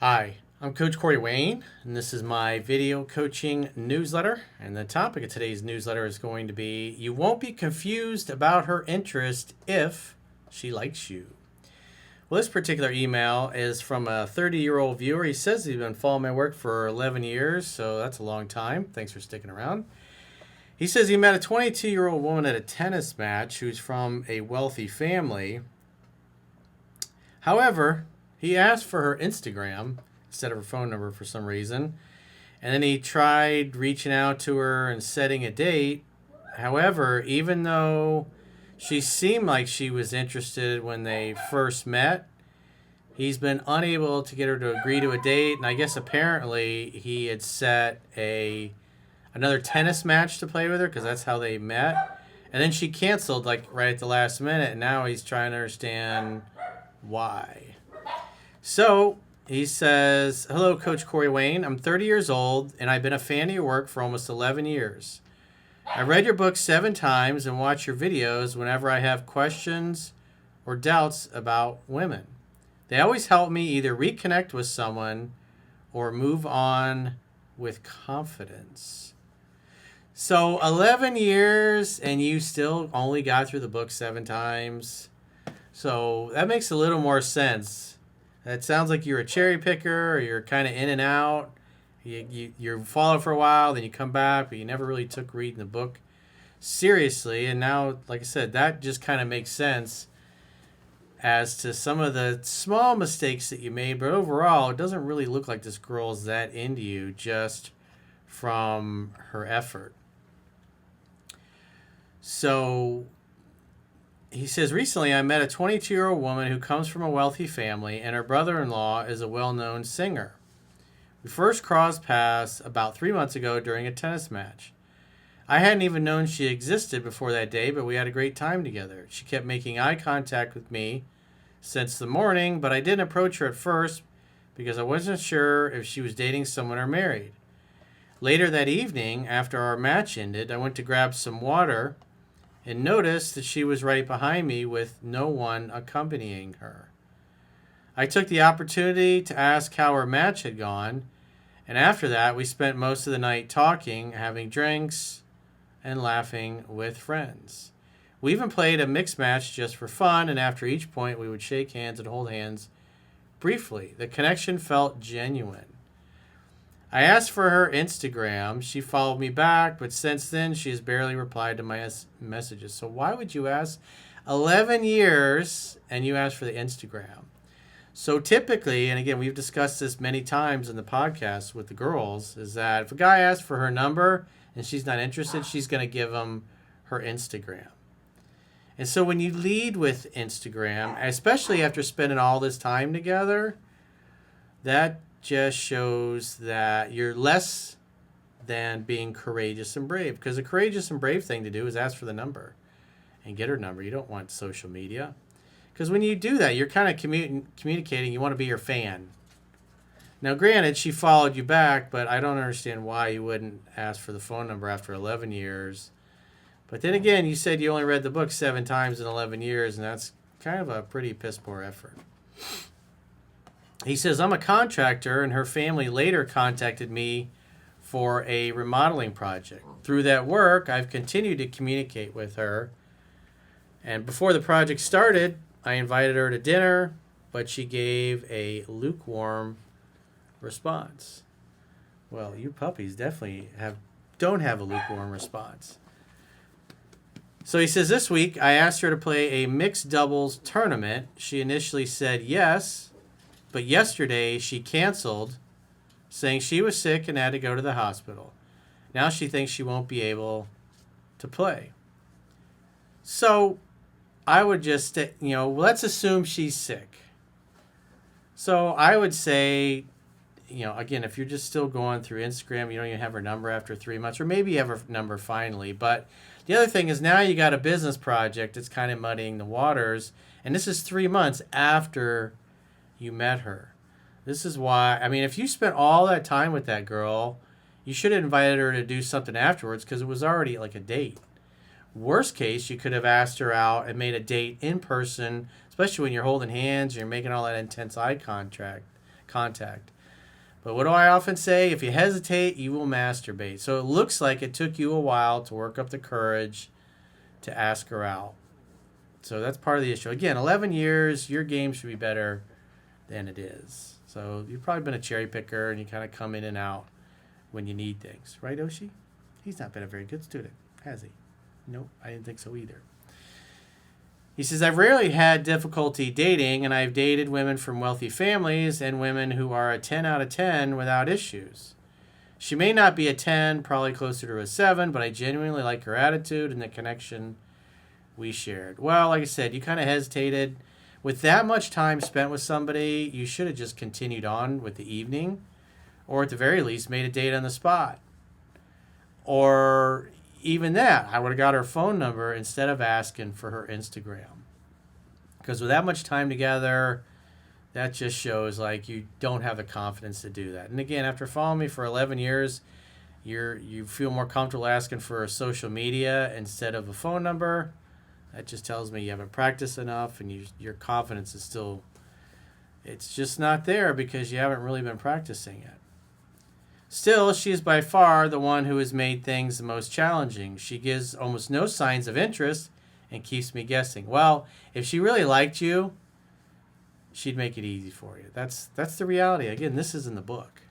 Hi, I'm Coach Corey Wayne, and this is my video coaching newsletter. And the topic of today's newsletter is going to be you won't be confused about her interest if she likes you. Well, this particular email is from a 30-year-old viewer. He says he's been following my work for 11 years, so that's a long time. Thanks for sticking around. He says he met a 22-year-old woman at a tennis match who's from a wealthy family. However, he asked for her Instagram instead of her phone number for some reason. And then he tried reaching out to her and setting a date. However, even though she seemed like she was interested when they first met, he's been unable to get her to agree to a date. And I guess apparently he had set another tennis match to play with her because that's how they met. And then she canceled like right at the last minute. And now he's trying to understand why. So he says, "Hello, Coach Corey Wayne. I'm 30 years old, and I've been a fan of your work for almost 11 years. I read your book 7 times and watch your videos whenever I have questions or doubts about women. They always help me either reconnect with someone or move on with confidence." So 11 years, and you still only got through the book 7 times. So that makes a little more sense. It sounds like you're a cherry picker, or you're kind of in and out. You're following for a while, then you come back, but you never really took reading the book seriously. And now, like I said, that just kind of makes sense as to some of the small mistakes that you made. But overall, it doesn't really look like this girl's that into you just from her effort. So he says, recently I met a 22-year-old woman who comes from a wealthy family, and her brother-in-law is a well-known singer. We first crossed paths about 3 months ago during a tennis match. I hadn't even known she existed before that day, but we had a great time together. She kept making eye contact with me since the morning, but I didn't approach her at first because I wasn't sure if she was dating someone or married. Later that evening, after our match ended, I went to grab some water and noticed that she was right behind me with no one accompanying her. I took the opportunity to ask how her match had gone, and after that we spent most of the night talking, having drinks, and laughing with friends. We even played a mixed match just for fun, and after each point we would shake hands and hold hands briefly. The connection felt genuine. I asked for her Instagram. She followed me back, but since then she has barely replied to my messages. So why would you ask? 11 years and you ask for the Instagram. So typically, and again, we've discussed this many times in the podcast with the girls, is that if a guy asks for her number and she's not interested, she's going to give him her Instagram. And so when you lead with Instagram, especially after spending all this time together, that just shows that you're less than being courageous and brave. Because a courageous and brave thing to do is ask for the number and get her number. You don't want social media. Because when you do that, you're kind of communicating you want to be your fan. Now, granted, she followed you back, but I don't understand why you wouldn't ask for the phone number after 11 years. But then again, you said you only read the book 7 times in 11 years, and that's kind of a pretty piss-poor effort. He says, I'm a contractor, and her family later contacted me for a remodeling project. Through that work, I've continued to communicate with her. And before the project started, I invited her to dinner, but she gave a lukewarm response. Well, you puppies definitely don't have a lukewarm response. So he says, this week, I asked her to play a mixed doubles tournament. She initially said yes, but yesterday she canceled, saying she was sick and had to go to the hospital. Now she thinks she won't be able to play. So I would just, let's assume she's sick. So I would say, again, if you're just still going through Instagram, you don't even have her number after 3 months, or maybe you have her number finally. But the other thing is now you got a business project that's kind of muddying the waters, and this is 3 months after you met her. This is why, if you spent all that time with that girl, you should have invited her to do something afterwards because it was already like a date. Worst case, you could have asked her out and made a date in person, especially when you're holding hands and you're making all that intense eye contact. But what do I often say? If you hesitate, you will masturbate. So it looks like it took you a while to work up the courage to ask her out. So that's part of the issue. Again, 11 years, your game should be better than it is. So you've probably been a cherry picker and you kind of come in and out when you need things. Right, Oshi? He's not been a very good student, has he? Nope, I didn't think so either. He says, I've rarely had difficulty dating, and I've dated women from wealthy families and women who are a 10 out of 10 without issues. She may not be a 10, probably closer to a 7, but I genuinely like her attitude and the connection we shared. Well, like I said, you kind of hesitated. With that much time spent with somebody, you should have just continued on with the evening, or at the very least, made a date on the spot. Or even that, I would have got her phone number instead of asking for her Instagram. Because with that much time together, that just shows like you don't have the confidence to do that. And again, after following me for 11 years, you feel more comfortable asking for social media instead of a phone number. That just tells me you haven't practiced enough, and your confidence is still, it's just not there because you haven't really been practicing it. Still, she is by far the one who has made things the most challenging. She gives almost no signs of interest and keeps me guessing. Well, if she really liked you, she'd make it easy for you. That's the reality. Again, this is in the book.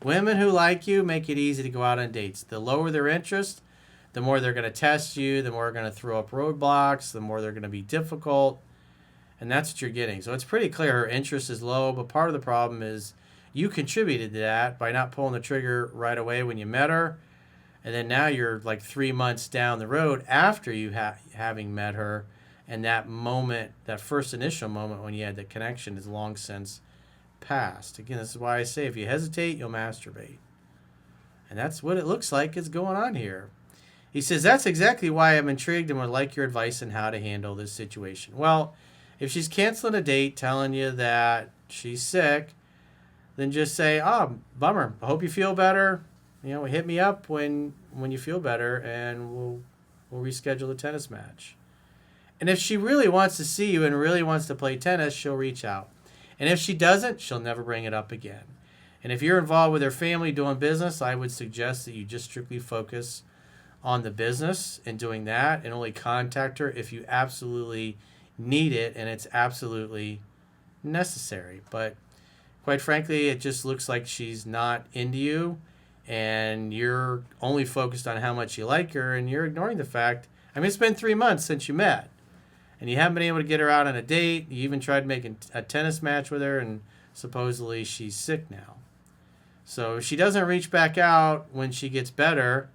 Women who like you make it easy to go out on dates. The lower their interest, the more they're going to test you, the more they're going to throw up roadblocks, the more they're going to be difficult, and that's what you're getting. So it's pretty clear her interest is low, but part of the problem is you contributed to that by not pulling the trigger right away when you met her. And then now you're like 3 months down the road after you having met her. And that moment, that first initial moment when you had the connection is long since past. Again, this is why I say if you hesitate, you'll masturbate. And that's what it looks like is going on here. He says, that's exactly why I'm intrigued and would like your advice on how to handle this situation. Well, if she's canceling a date, telling you that she's sick, then just say, oh, bummer. I hope you feel better. Hit me up when you feel better, and we'll reschedule the tennis match. And if she really wants to see you and really wants to play tennis, she'll reach out. And if she doesn't, she'll never bring it up again. And if you're involved with her family doing business, I would suggest that you just strictly focus on the business and doing that, and only contact her if you absolutely need it and it's absolutely necessary. But quite frankly, it just looks like she's not into you, and you're only focused on how much you like her, and you're ignoring the fact, it's been 3 months since you met, and you haven't been able to get her out on a date. You even tried making a tennis match with her, and supposedly she's sick now. So if she doesn't reach back out when she gets better,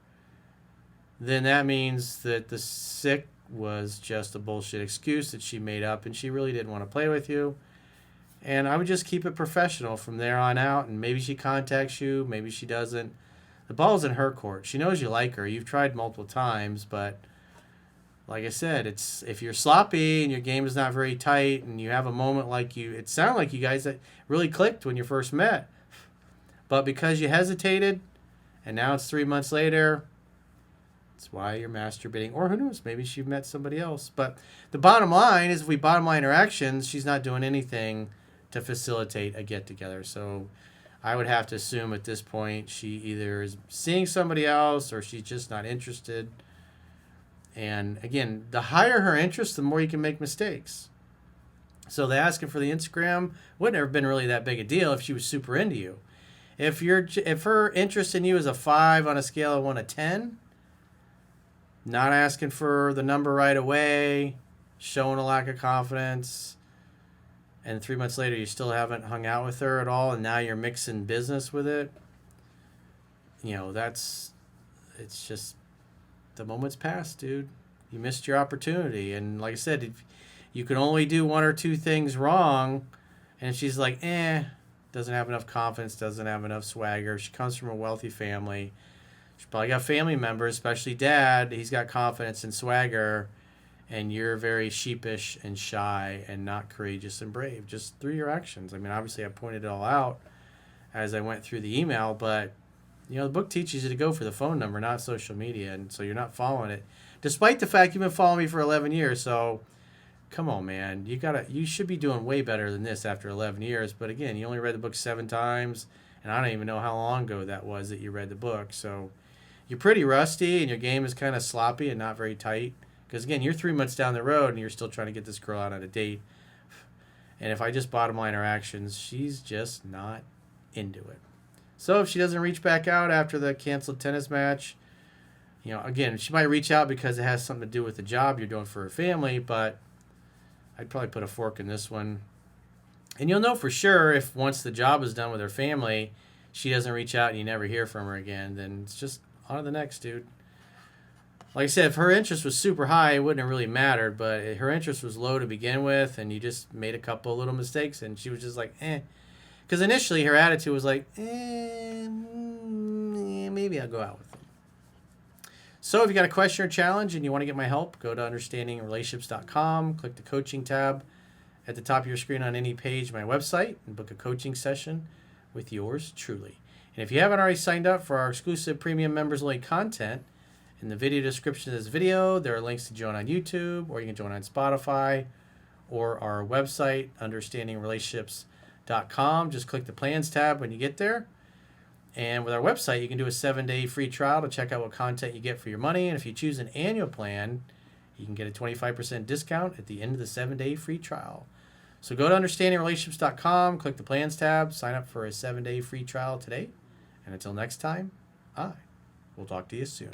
then that means that the sick was just a bullshit excuse that she made up, and she really didn't want to play with you. And I would just keep it professional from there on out, and maybe she contacts you, maybe she doesn't. The ball's in her court. She knows you like her. You've tried multiple times, but like I said, it's if you're sloppy and your game is not very tight and you have a moment like it sounded like you guys that really clicked when you first met. But because you hesitated, and now it's 3 months later, that's why you're masturbating. Or who knows, maybe she met somebody else. But the bottom line is, if we bottom line her actions, she's not doing anything to facilitate a get-together. So I would have to assume at this point she either is seeing somebody else or she's just not interested. And again, the higher her interest, the more you can make mistakes. So the asking for the Instagram wouldn't have been really that big a deal if she was super into you. If her interest in you is a 5 on a scale of 1 to 10, not asking for the number right away, showing a lack of confidence, and 3 months later you still haven't hung out with her at all, and now you're mixing business with it, it's just, the moment's passed, dude. You missed your opportunity. And like I said, if you can only do 1 or 2 things wrong, and she's like, doesn't have enough confidence, doesn't have enough swagger. She comes from a wealthy family. She's probably got family members, especially dad. He's got confidence and swagger, and you're very sheepish and shy and not courageous and brave, just through your actions. Obviously I pointed it all out as I went through the email, but the book teaches you to go for the phone number, not social media, and so you're not following it, despite the fact you've been following me for 11 years. So come on, man. You should be doing way better than this after 11 years. But again, you only read the book 7 times, And I don't even know how long ago that was that you read the book. So you're pretty rusty and your game is kind of sloppy and not very tight. Because, again, you're 3 months down the road and you're still trying to get this girl out on a date. And if I just bottom line her actions, she's just not into it. So if she doesn't reach back out after the canceled tennis match, again, she might reach out because it has something to do with the job you're doing for her family, but I'd probably put a fork in this one. And you'll know for sure if once the job is done with her family, she doesn't reach out and you never hear from her again, then it's just on to the next, dude. Like I said, if her interest was super high, it wouldn't have really mattered, but her interest was low to begin with, and you just made a couple little mistakes, and she was just like, eh. Because initially her attitude was like, maybe I'll go out with them. So if you got a question or challenge and you want to get my help, go to understandingrelationships.com, click the coaching tab at the top of your screen on any page of my website, and book a coaching session with yours truly. And if you haven't already signed up for our exclusive premium members-only content, in the video description of this video, there are links to join on YouTube, or you can join on Spotify, or our website, understandingrelationships.com. Just click the plans tab when you get there. And with our website, you can do a 7-day free trial to check out what content you get for your money. And if you choose an annual plan, you can get a 25% discount at the end of the 7-day free trial. So go to understandingrelationships.com, click the plans tab, sign up for a 7-day free trial today. And until next time, we'll talk to you soon.